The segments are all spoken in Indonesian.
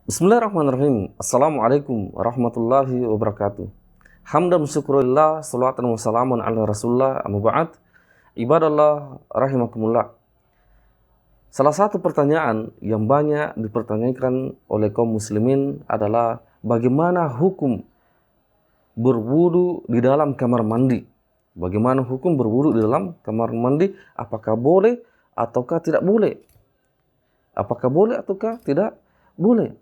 Bismillahirrahmanirrahim. Assalamualaikum warahmatullahi wabarakatuh. Hamdan syukurillah, salawatan wassalamun ala rasulullah, amma ba'd. Ibadallah rahimakumullah. Salah satu pertanyaan yang banyak dipertanyakan oleh kaum muslimin adalah bagaimana hukum berwudu di dalam kamar mandi. Bagaimana hukum berwudu di dalam kamar mandi? Apakah boleh ataukah tidak boleh? Apakah boleh ataukah tidak boleh?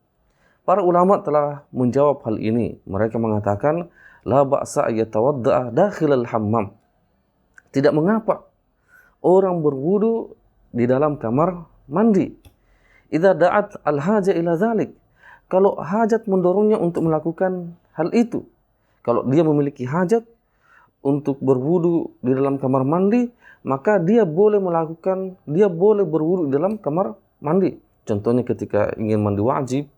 Para ulama telah menjawab hal ini. Mereka mengatakan, la ba'sa yatawadda'a dakhilal hammam. Tidak mengapa orang berwudu di dalam kamar mandi. Idza da'at al-haja ila dzalik. Kalau hajat mendorongnya untuk melakukan hal itu. Kalau dia memiliki hajat untuk berwudu di dalam kamar mandi, maka dia boleh berwudu di dalam kamar mandi. Contohnya ketika ingin mandi wajib,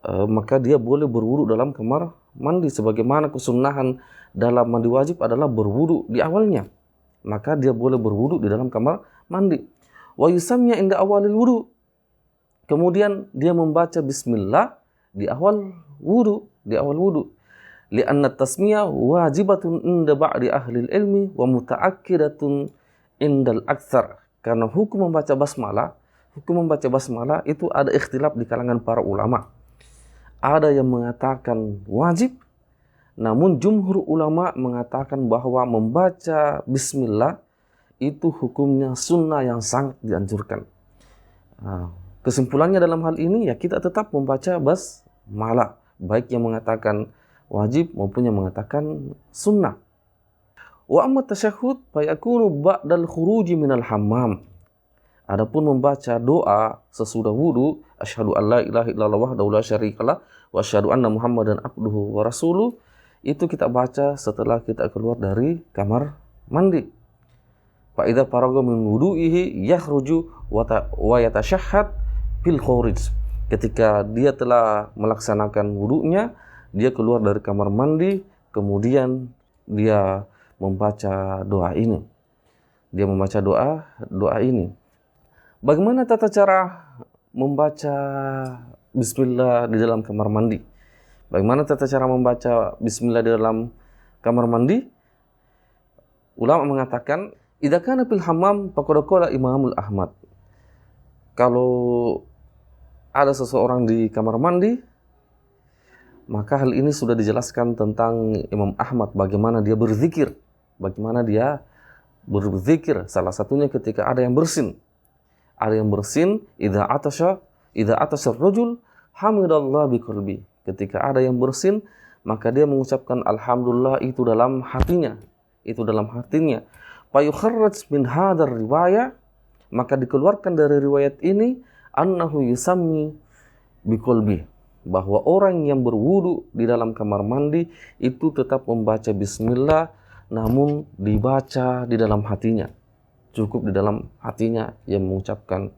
maka dia boleh berwudu dalam kamar mandi, sebagaimana kesunahan dalam mandi wajib adalah berwudu di awalnya, maka dia boleh berwudu di dalam kamar mandi. Wa yusamnya inda awalil wudu, kemudian dia membaca bismillah di awal wudu, li'anna tasmiyah wajibatun inda ba'di ahli ilmi wa muta'akkidatun indal aktsar. Karena hukum membaca basmalah itu ada ikhtilaf di kalangan para ulama. Ada yang mengatakan wajib, namun jumhur ulama mengatakan bahwa membaca bismillah itu hukumnya sunnah yang sangat dianjurkan. Kesimpulannya dalam hal ini ya kita tetap membaca basmalah, baik yang mengatakan wajib maupun yang mengatakan sunnah. Wa amma tasyahhud fa yakunu ba'dal khuruji minal hammam. Adapun membaca doa sesudah wudu, asyhadu an la ilaha illallah wahdahu la syarikalah wa asyhadu anna muhammadan abduhu wa rasuluh, itu kita baca setelah kita keluar dari kamar mandi. Fa idza faraga min wudu'ihi yakhruju wa yatashahhad fil khurij. Ketika dia telah melaksanakan wudunya, dia keluar dari kamar mandi, kemudian dia membaca doa ini. Bagaimana tata cara membaca bismillah di dalam kamar mandi? Bagaimana tata cara membaca bismillah di dalam kamar mandi? Ulama mengatakan, idza kana fil hammam faqad qala Imamul Ahmad. Kalau ada seseorang di kamar mandi, maka hal ini sudah dijelaskan tentang Imam Ahmad bagaimana dia berzikir. Salah satunya ketika ada yang bersin. Idza atasha rajul hamidallah biqalbi. Ketika ada yang bersin, maka dia mengucapkan alhamdulillah itu dalam hatinya. Fa yukharraj min hadzal riwayah, maka dikeluarkan dari riwayat ini annahu yusammi biqalbi, bahwa orang yang berwudu di dalam kamar mandi itu tetap membaca bismillah, namun dibaca di dalam hatinya. Cukup di dalam hatinya yang mengucapkan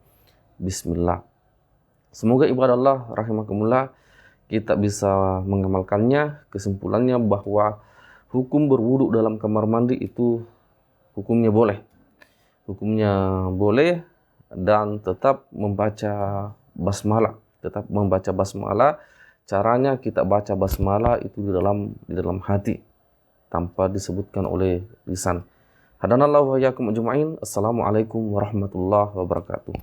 bismillah. Semoga ibadallah rahimakumullah kita bisa mengamalkannya. Kesimpulannya bahwa hukum berwudu dalam kamar mandi itu hukumnya boleh dan tetap membaca basmalah. Caranya kita baca basmalah itu di dalam hati tanpa disebutkan oleh lisan. Hadanallahu wa iyyakum ajma'in. Assalamualaikum warahmatullahi wabarakatuh.